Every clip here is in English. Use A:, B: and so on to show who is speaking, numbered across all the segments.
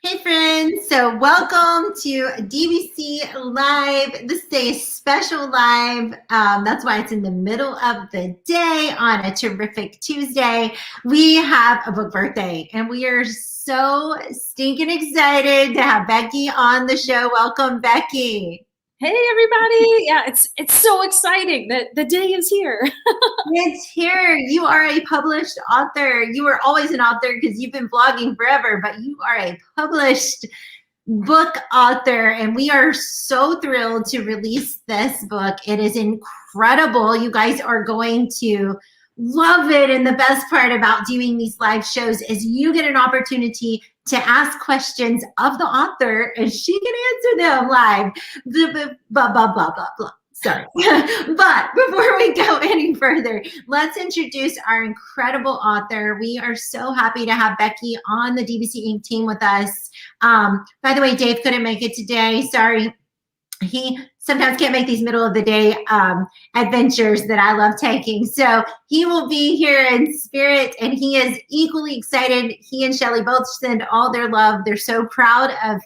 A: Hey friends, so welcome to DBC Live. This is a special live. That's why it's in the middle of the day on a terrific Tuesday. We have a book birthday and we are so stinking excited to have Becky on the show. Welcome, Becky.
B: Hey everybody! Yeah, it's so exciting that the day is here.
A: It's here. You are a published author. You were always an author because you've been blogging forever, but you are a published book author, and we are so thrilled to release this book. It is incredible. You guys are going to love it. And the best part about doing these live shows is you get an opportunity to ask questions of the author and she can answer them live. Blah, blah, blah, blah, blah. Sorry. But before we go any further, let's introduce our incredible author. We are so happy to have Becky on the DBC Inc. team with us. By the way, Dave couldn't make it today. Sorry. He sometimes can't make these middle of the day adventures that I love taking. So he will be here in spirit and he is equally excited. He and Shelly both send all their love. They're so proud of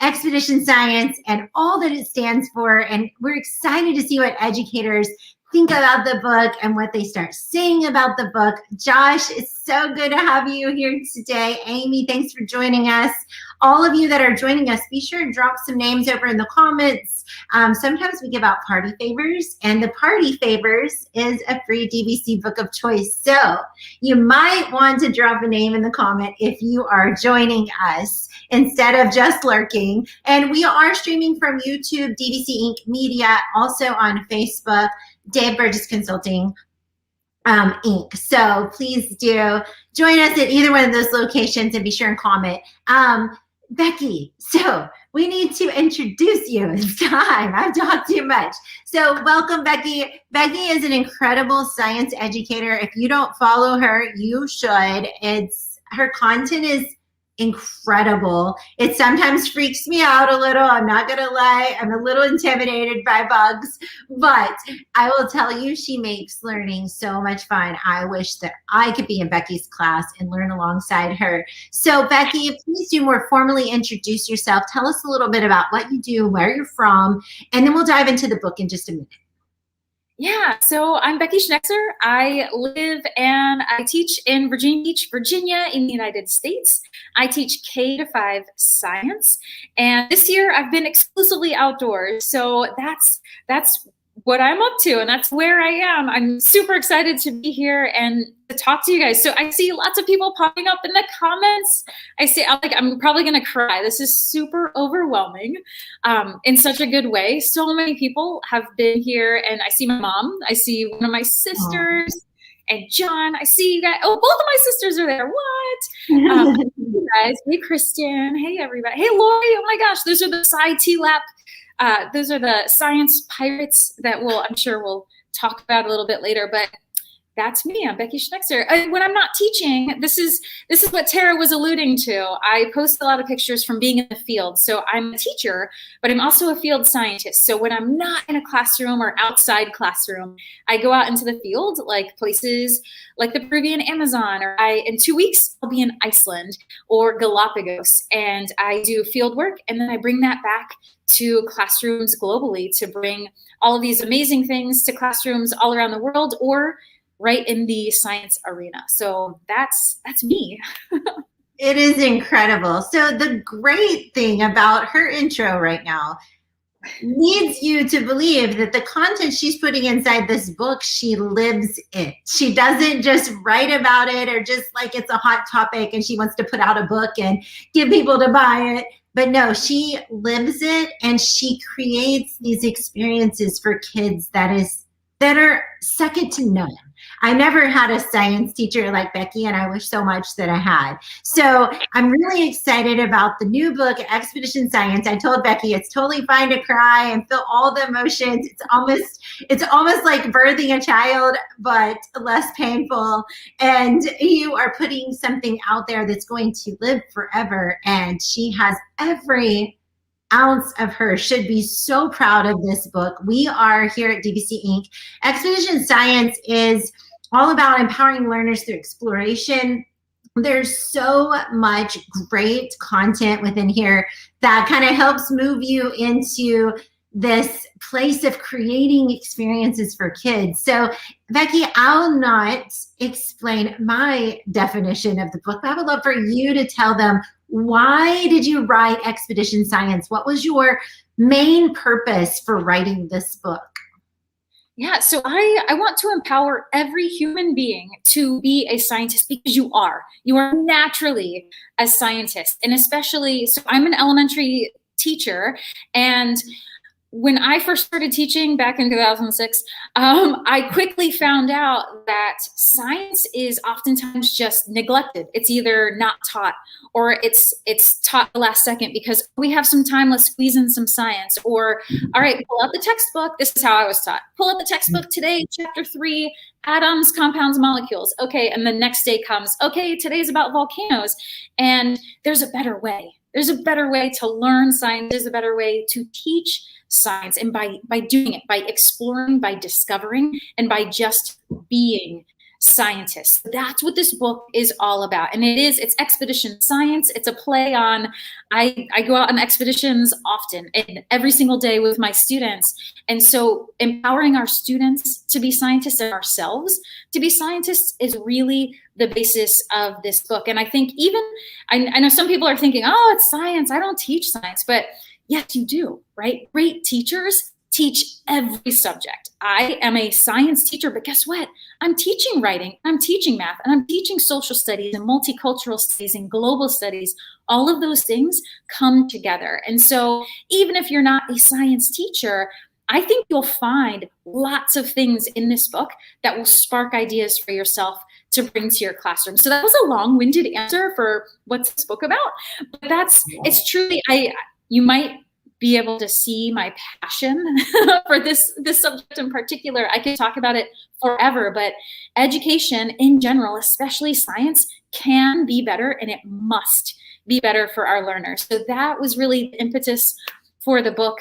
A: Expedition Science and all that it stands for. And we're excited to see what educators think about the book and what they start saying about the book. Josh, it's so good to have you here today. Amy, thanks for joining us. All of you that are joining us, be sure to drop some names over in the comments. Sometimes we give out party favors, and the party favors is a free DBC book of choice. So you might want to drop a name in the comment if you are joining us instead of just lurking. And we are streaming from YouTube, DBC Inc. Media, also on Facebook, Dave Burgess Consulting Inc. So please do join us at either one of those locations and be sure and comment. Becky, so we need to introduce you. It's time. I've talked too much. So welcome, Becky. Becky is an incredible science educator. If you don't follow her, you should. Her content is incredible. It sometimes freaks me out a little. I'm not going to lie. I'm a little intimidated by bugs, but I will tell you, she makes learning so much fun. I wish that I could be in Becky's class and learn alongside her. So Becky, please do more formally introduce yourself. Tell us a little bit about what you do, where you're from, and then we'll dive into the book in just a minute.
B: Yeah, so I'm Becky Schnekser. I live and I teach in Virginia Beach, Virginia in the United States. I teach K-5 science. And this year I've been exclusively outdoors. So that's what I'm up to and that's where I am. I'm super excited to be here and to talk to you guys. So I see lots of people popping up in the comments. I'm probably gonna cry. This is super overwhelming in such a good way. So many people have been here and I see my mom, I see one of my sisters and John, I see you guys. Oh, both of my sisters are there. What? Hey guys, hey Kristen, hey everybody. Hey Lori, oh my gosh, those are the Sci-T-Lap. Those are the science pirates that I'm sure we'll talk about a little bit later, but that's me. I'm Becky Schnekser. When I'm not teaching, this is what Tara was alluding to. I post a lot of pictures from being in the field. So I'm a teacher, but I'm also a field scientist. So when I'm not in a classroom or outside classroom, I go out into the field, like places like the Peruvian Amazon, or in 2 weeks, I'll be in Iceland or Galapagos, and I do field work, and then I bring that back to classrooms globally to bring all of these amazing things to classrooms all around the world or right in the science arena. So that's me.
A: It is incredible. So the great thing about her intro right now leads you to believe that the content she's putting inside this book, she lives it. She doesn't just write about it or just like it's a hot topic and she wants to put out a book and get people to buy it. But no, she lives it and she creates these experiences for kids that are second to none. I never had a science teacher like Becky, and I wish so much that I had. So I'm really excited about the new book, Expedition Science. I told Becky it's totally fine to cry and feel all the emotions. It's almost like birthing a child, but less painful. And you are putting something out there that's going to live forever. And she has every ounce of her should be so proud of this book. We are here at DBC Inc. Expedition Science is all about empowering learners through exploration, there's so much great content within here that kind of helps move you into this place of creating experiences for kids. So, Becky, I'll not explain my definition of the book, but I would love for you to tell them, why did you write Expedition Science? What was your main purpose for writing this book?
B: Yeah, so I want to empower every human being to be a scientist, because you are. You are naturally a scientist. And especially, so I'm an elementary teacher, and when I first started teaching back in 2006, I quickly found out that science is oftentimes just neglected. It's either not taught, or it's taught the last second because we have some time, let's squeeze in some science. Or, all right, pull out the textbook. This is how I was taught. Pull out the textbook today, chapter 3, atoms, compounds, molecules. Okay, and the next day comes, okay, today's about volcanoes. And there's a better way. There's a better way to learn science. There's a better way to teach science. And by doing it, by exploring, by discovering, and by just being scientists. That's what this book is all about. And it's Expedition Science. It's a play on, I go out on expeditions often and every single day with my students. And so empowering our students to be scientists and ourselves to be scientists is really the basis of this book. And I think I know some people are thinking, oh, it's science, I don't teach science, but yes, you do, right? Great teachers teach every subject. I am a science teacher, but guess what? I'm teaching writing, I'm teaching math, and I'm teaching social studies and multicultural studies and global studies. All of those things come together. And so even if you're not a science teacher, I think you'll find lots of things in this book that will spark ideas for yourself to bring to your classroom. So that was a long-winded answer for what's this book about, but it's truly, you might be able to see my passion for this subject in particular. I could talk about it forever, but education in general, especially science, can be better, and it must be better for our learners. So that was really the impetus for the book.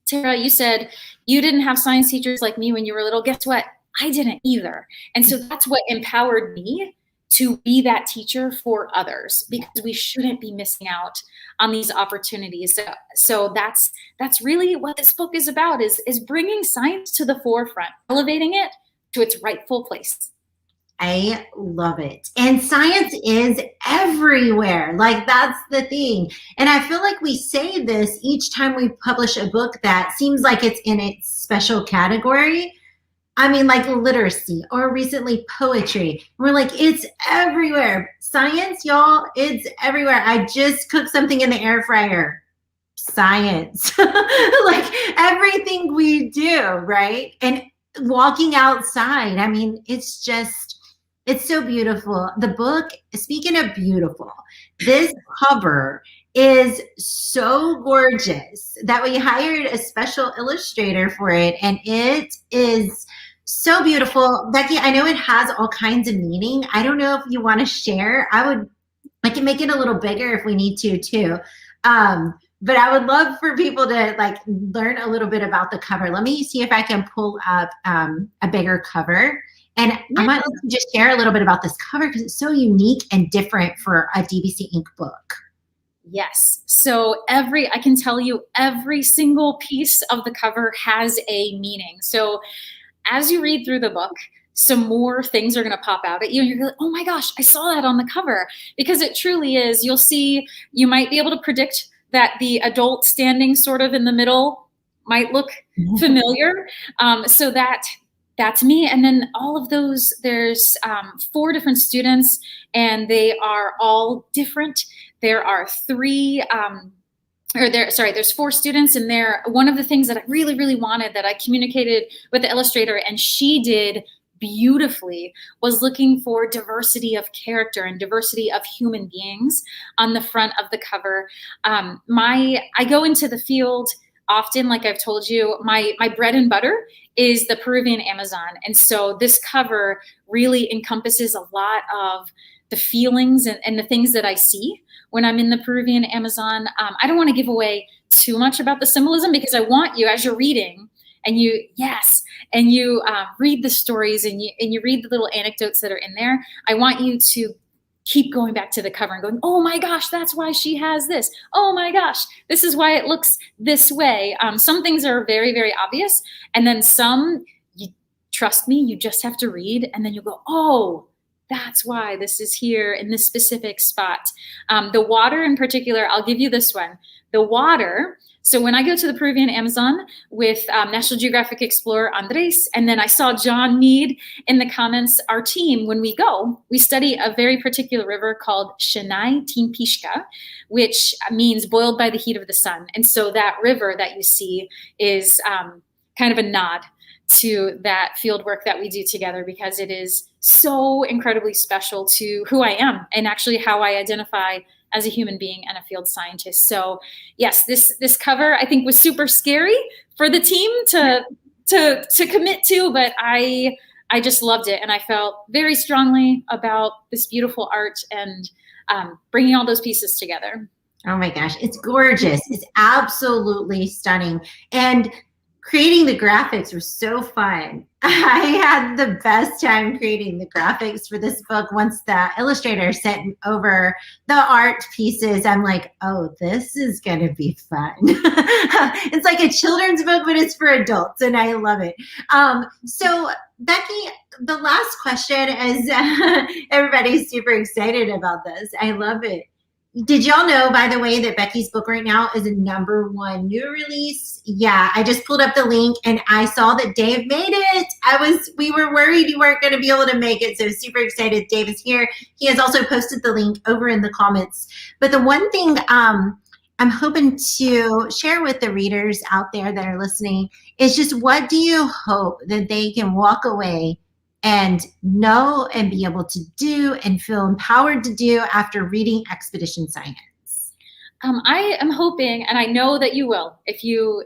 B: Tara, you said you didn't have science teachers like me when you were little. Guess what? I didn't either. And so that's what empowered me to be that teacher for others, because we shouldn't be missing out on these opportunities. So that's really what this book is about, is bringing science to the forefront, elevating it to its rightful place.
A: I love it. And science is everywhere. Like, that's the thing. And I feel like we say this each time we publish a book that seems like it's in its special category. I mean, like literacy, or recently poetry. We're like, it's everywhere. Science, y'all, it's everywhere. I just cooked something in the air fryer. Science. Like everything we do, right? And walking outside. I mean, it's so beautiful. The book, speaking of beautiful, this cover is so gorgeous that we hired a special illustrator for it. And it is so beautiful. Becky, I know it has all kinds of meaning. I don't know if you want to share. I can make it a little bigger if we need to too. But I would love for people to like learn a little bit about the cover. Let me see if I can pull up a bigger cover. And I might like to just share a little bit about this cover because it's so unique and different for a DBC Ink book.
B: Yes. So I can tell you every single piece of the cover has a meaning. So as you read through the book, some more things are going to pop out at you. And you're like, oh my gosh, I saw that on the cover, because it truly is. You might be able to predict that the adult standing sort of in the middle might look familiar. So that's me. And then all of those, there's 4 different students, and they are all different. There are there's 4 students, and one of the things that I really, really wanted, that I communicated with the illustrator, and she did beautifully, was looking for diversity of character and diversity of human beings on the front of the cover. I go into the field often, like I've told you, my bread and butter is the Peruvian Amazon. And so this cover really encompasses a lot of the feelings and the things that I see when I'm in the Peruvian Amazon. I don't want to give away too much about the symbolism, because I want you, as you're reading, and you read the stories, and you read the little anecdotes that are in there, I want you to keep going back to the cover and going, oh my gosh, that's why she has this. Oh my gosh, this is why it looks this way. Some things are very, very obvious. And then some, you trust me, you just have to read and then you go, oh, that's why this is here in this specific spot. The water in particular, I'll give you this one. The water. So when I go to the Peruvian Amazon with National Geographic explorer Andres, and then I saw John Mead in the comments, our team, when we go, we study a very particular river called Shanai Timpishka, which means boiled by the heat of the sun. And so that river that you see is kind of a nod to that field work that we do together, because it is so incredibly special to who I am and actually how I identify as a human being and a field scientist. So yes, this cover I think was super scary for the team to commit to, but I just loved it, and I felt very strongly about this beautiful art and bringing all those pieces together.
A: Oh my gosh, it's gorgeous. It's absolutely stunning. And creating the graphics was so fun. I had the best time creating the graphics for this book. Once the illustrator sent over the art pieces, I'm like, oh, this is going to be fun. It's like a children's book, but it's for adults, and I love it. So Becky, the last question is, everybody's super excited about this. I love it. Did y'all know, by the way, that Becky's book right now is a #1 new release? Yeah, I just pulled up the link and I saw that Dave made it. We were worried you weren't going to be able to make it, so super excited Dave is here. He has also posted the link over in the comments. But the one thing I'm hoping to share with the readers out there that are listening is just, what do you hope that they can walk away and know and be able to do and feel empowered to do after reading Expedition Science?
B: I am hoping, and I know that you will, if you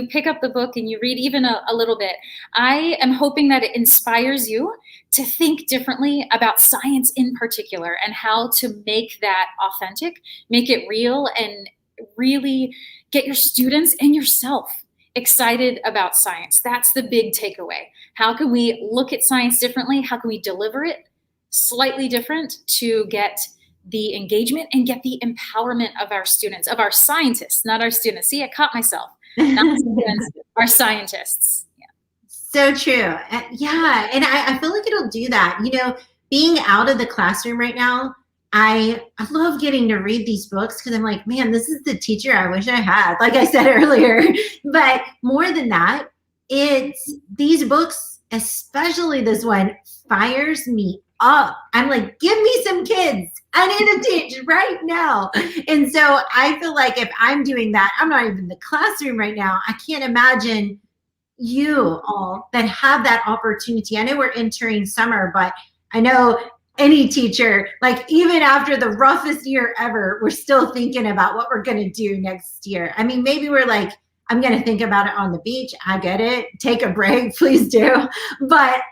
B: pick up the book and you read even a little bit, I am hoping that it inspires you to think differently about science in particular and how to make that authentic, make it real, and really get your students and yourself excited about science. That's the big takeaway. How can we look at science differently? How can we deliver it slightly different to get the engagement and get the empowerment of our students, of our scientists, not our students. See, I caught myself. Not students, our scientists. Yeah.
A: So true. Yeah, and I feel like it'll do that. You know, being out of the classroom right now, I love getting to read these books because I'm like, man, this is the teacher I wish I had, like I said earlier. But more than that, it's these books, especially this one, fires me up. I'm like, give me some kids. I need to teach right now. And so I feel like if I'm doing that, I'm not even in the classroom right now. I can't imagine you all that have that opportunity. I know we're entering summer, but I know any teacher, like even after the roughest year ever, we're still thinking about what we're going to do next year. I mean, maybe we're like, I'm going to think about it on the beach. I get it. Take a break, please do. But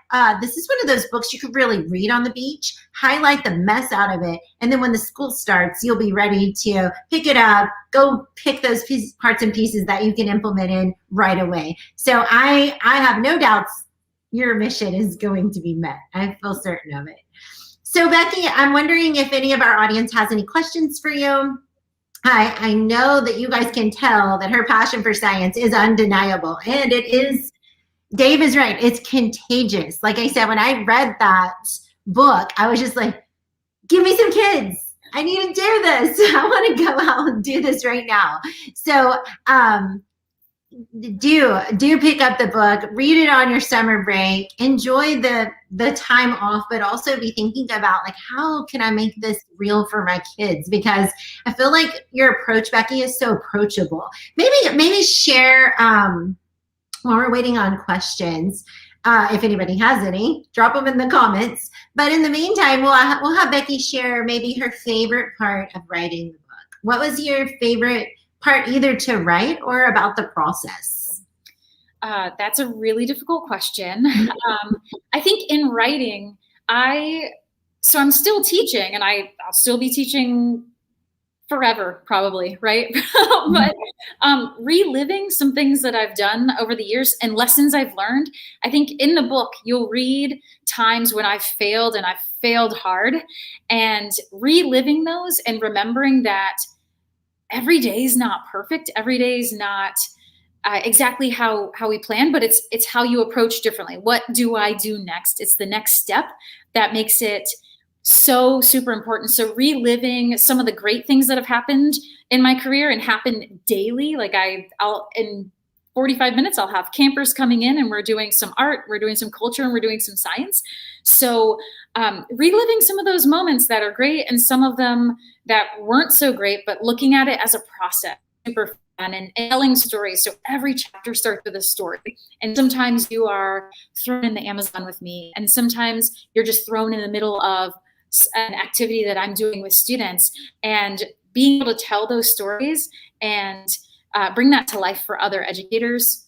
A: this is one of those books you could really read on the beach, highlight the mess out of it. And then when the school starts, you'll be ready to pick it up, go pick those parts and pieces that you can implement in right away. So I have no doubts your mission is going to be met. I feel certain of it. So Becky, I'm wondering if any of our audience has any questions for you. I know that you guys can tell that her passion for science is undeniable, and it is, Dave is right, it's contagious. Like I said, when I read that book, I was just like, give me some kids. I need to do this. I want to go out and do this right now. So do pick up the book, read it on your summer break, enjoy the time off, but also be thinking about, like, how can I make this real for my kids? Because I feel like your approach, Becky, is so approachable. Maybe share while we're waiting on questions, if anybody has any, drop them in the comments. But in the meantime, we'll have Becky share maybe her favorite part of writing the book. What was your favorite part, either to write or about the process?
B: That's a really difficult question. I think in writing, I'm still teaching, and I'll still be teaching forever, probably, right? But reliving some things that I've done over the years and lessons I've learned. I think in the book, you'll read times when I've failed and I've failed hard, and reliving those and remembering that every day is not perfect. Every day is not exactly how we plan, but it's how you approach differently. What do I do next? It's the next step that makes it so super important. So reliving some of the great things that have happened in my career and happen daily. Like I'll in 45 minutes, I'll have campers coming in and we're doing some art, we're doing some culture, and we're doing some science. So reliving some of those moments that are great and some of them that weren't so great, but looking at it as a process, super fun, and telling stories. So every chapter starts with a story. And sometimes you are thrown in the Amazon with me, and sometimes you're just thrown in the middle of an activity that I'm doing with students, and being able to tell those stories and bring that to life for other educators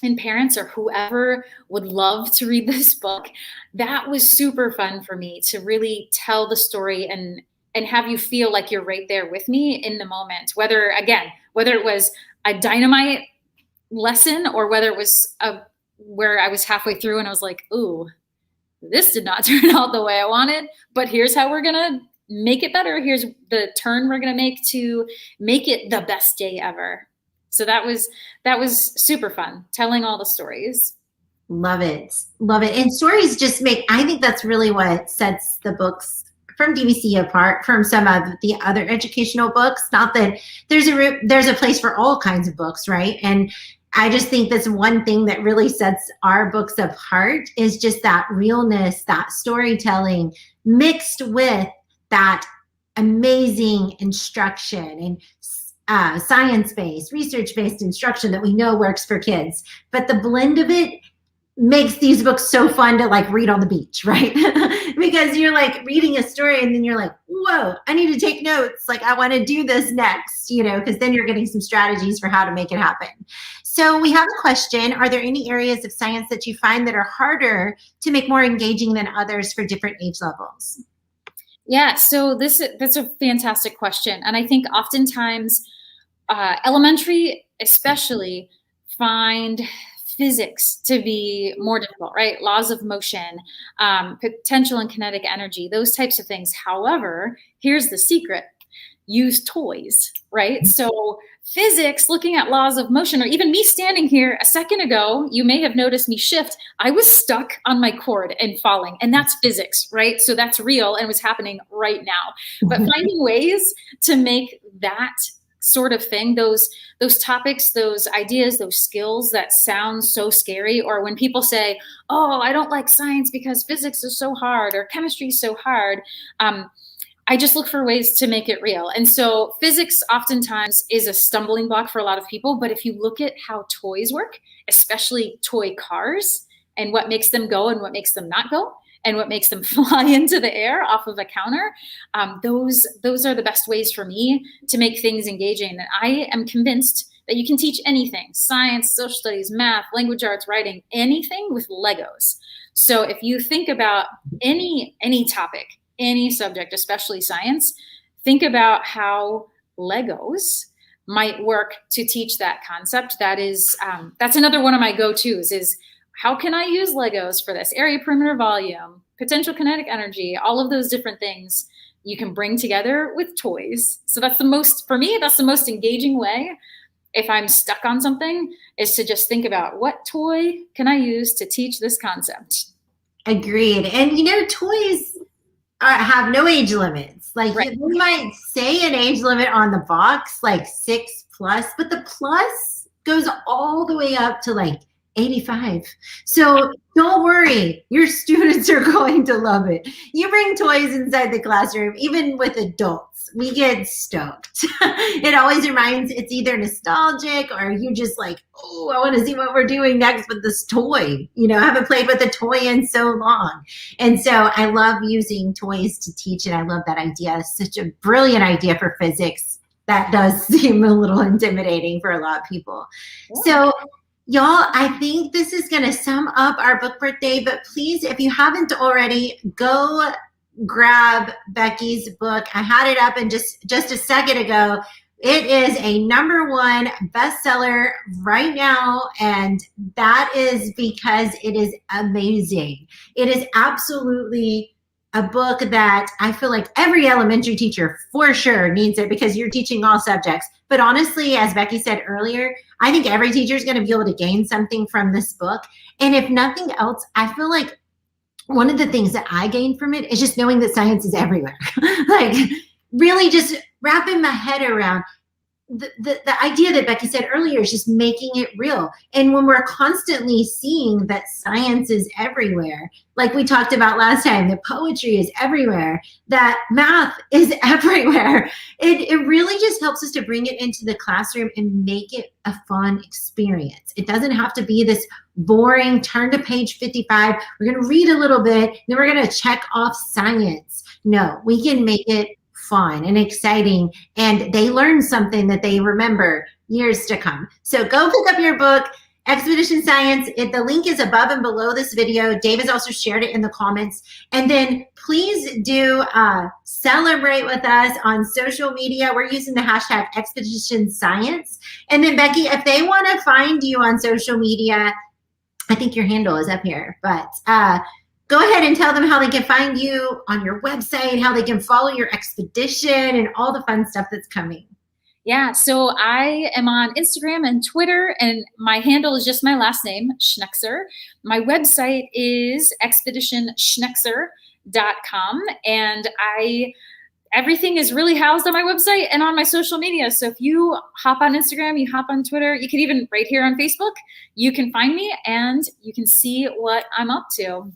B: and parents or whoever would love to read this book. That was super fun for me to really tell the story and have you feel like you're right there with me in the moment, whether it was a dynamite lesson or whether it was where I was halfway through and I was like, ooh, this did not turn out the way I wanted, but here's how we're going to make it better. Here's the turn we're going to make to make it the best day ever. So that was super fun, telling all the stories.
A: Love it. Love it. And stories just I think that's really what sets the books from DVC apart from some of the other educational books. Not that there's a place for all kinds of books, right? And I just think that's one thing that really sets our books apart is just that realness, that storytelling mixed with that amazing instruction and science-based, research-based instruction that we know works for kids. But the blend of it makes these books so fun to like read on the beach, right? Because you're like reading a story and then you're like, whoa, I need to take notes. Like I want to do this next, because then you're getting some strategies for how to make it happen. So we have a question. Are there any areas of science that you find that are harder to make more engaging than others for different age levels?
B: Yeah, so that's a fantastic question. And I think oftentimes elementary especially find physics to be more difficult, right? Laws of motion, potential and kinetic energy, those types of things. However, here's the secret. Use toys, right? So physics, looking at laws of motion, or even me standing here a second ago, you may have noticed me shift. I was stuck on my cord and falling, and that's physics, right? So that's real and was happening right now. But finding ways to make that sort of thing, those topics, those ideas, those skills that sound so scary, or when people say, oh, I don't like science because physics is so hard or chemistry is so hard, I just look for ways to make it real. And so physics oftentimes is a stumbling block for a lot of people, but if you look at how toys work, especially toy cars, and what makes them go and what makes them not go, and what makes them fly into the air off of a counter, those are the best ways for me to make things engaging. And I am convinced that you can teach anything, science, social studies, math, language arts, writing, anything with Legos. So if you think about any topic, any subject, especially science, think about how Legos might work to teach that concept. That's another one of my go-tos is how can I use Legos for this? Area, perimeter, volume, potential kinetic energy, all of those different things you can bring together with toys. So that's the most engaging way if I'm stuck on something is to just think about what toy can I use to teach this concept.
A: Agreed. And toys have no age limits. Like right. We might say an age limit on the box, like 6+, but the plus goes all the way up to like 85. So don't worry, your students are going to love it. You bring toys inside the classroom, even with adults, we get stoked. It always it's either nostalgic or you just like, oh, I want to see what we're doing next with this toy. I haven't played with a toy in so long. And so I love using toys to teach, and I love that idea. It's such a brilliant idea for physics. That does seem a little intimidating for a lot of people. Yeah. So y'all, I think this is going to sum up our book birthday, but please, if you haven't already, go grab Becky's book. I had it up and just a second ago. It is a #1 bestseller right now, and that is because it is amazing. It is absolutely a book that I feel like every elementary teacher for sure needs it, because you're teaching all subjects. But honestly, as Becky said earlier, I think every teacher is going to be able to gain something from this book. And if nothing else, I feel like one of the things that I gained from it is just knowing that science is everywhere. Like really just wrapping my head around the idea that Becky said earlier is just making it real. And when we're constantly seeing that science is everywhere, like we talked about last time, that poetry is everywhere, that math is everywhere, it really just helps us to bring it into the classroom and make it a fun experience. It doesn't have to be this boring, turn to page 55, we're going to read a little bit, then we're going to check off science. No, we can make it fun and exciting, and they learn something that they remember years to come. So go pick up your book, Expedition Science. The link is above and below this video. Dave has also shared it in the comments. And then please do celebrate with us on social media. We're using the hashtag Expedition Science. And then Becky, if they want to find you on social media, I think your handle is up here, but go ahead and tell them how they can find you on your website, how they can follow your expedition, and all the fun stuff that's coming.
B: Yeah, so I am on Instagram and Twitter, and my handle is just my last name, Schnekser. My website is expeditionschnekser.com, and everything is really housed on my website and on my social media. So if you hop on Instagram, you hop on Twitter, you can even right here on Facebook, you can find me and you can see what I'm up to.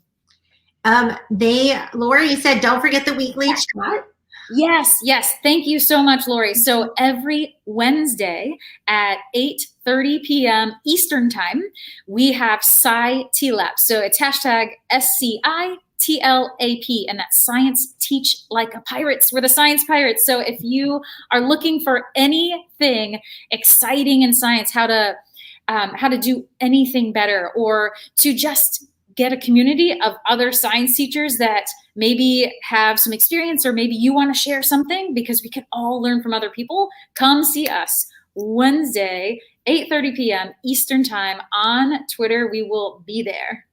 A: Lori said, don't forget the weekly chat.
B: Yes. Thank you so much, Lori. So every Wednesday at 8:30 p.m. Eastern time, we have SciTLAP. So it's hashtag SCITLAP, and that's Science Teach Like a Pirates. We're the Science Pirates. So if you are looking for anything exciting in science, how to do anything better, or to just get a community of other science teachers that maybe have some experience, or maybe you want to share something, because we can all learn from other people, come see us Wednesday, 8:30 p.m. Eastern time on Twitter. We will be there.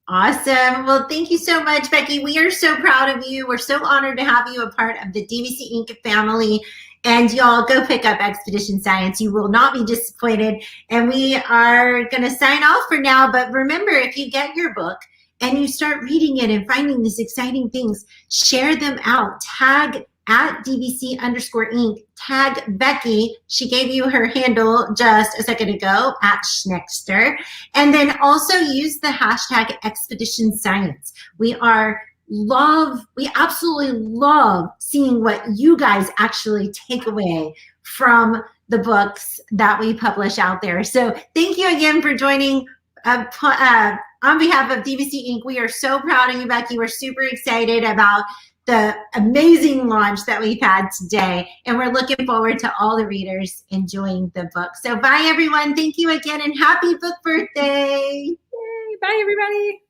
A: Awesome. Well, thank you so much, Becky. We are so proud of you. We're so honored to have you a part of the DVC Inc. family. And y'all go pick up Expedition Science. You will not be disappointed. And we are going to sign off for now. But remember, if you get your book and you start reading it and finding these exciting things, share them out. Tag at DVC_Inc. Tag Becky. She gave you her handle just a second ago, at Schnekser. And then also use the hashtag Expedition Science. We absolutely love seeing what you guys actually take away from the books that we publish out there. So thank you again for joining on behalf of DVC Inc. We are so proud of you, Becky. We're super excited about the amazing launch that we've had today, and we're looking forward to all the readers enjoying the book. So bye, everyone. Thank you again, and happy book birthday.
B: Yay. Bye, everybody.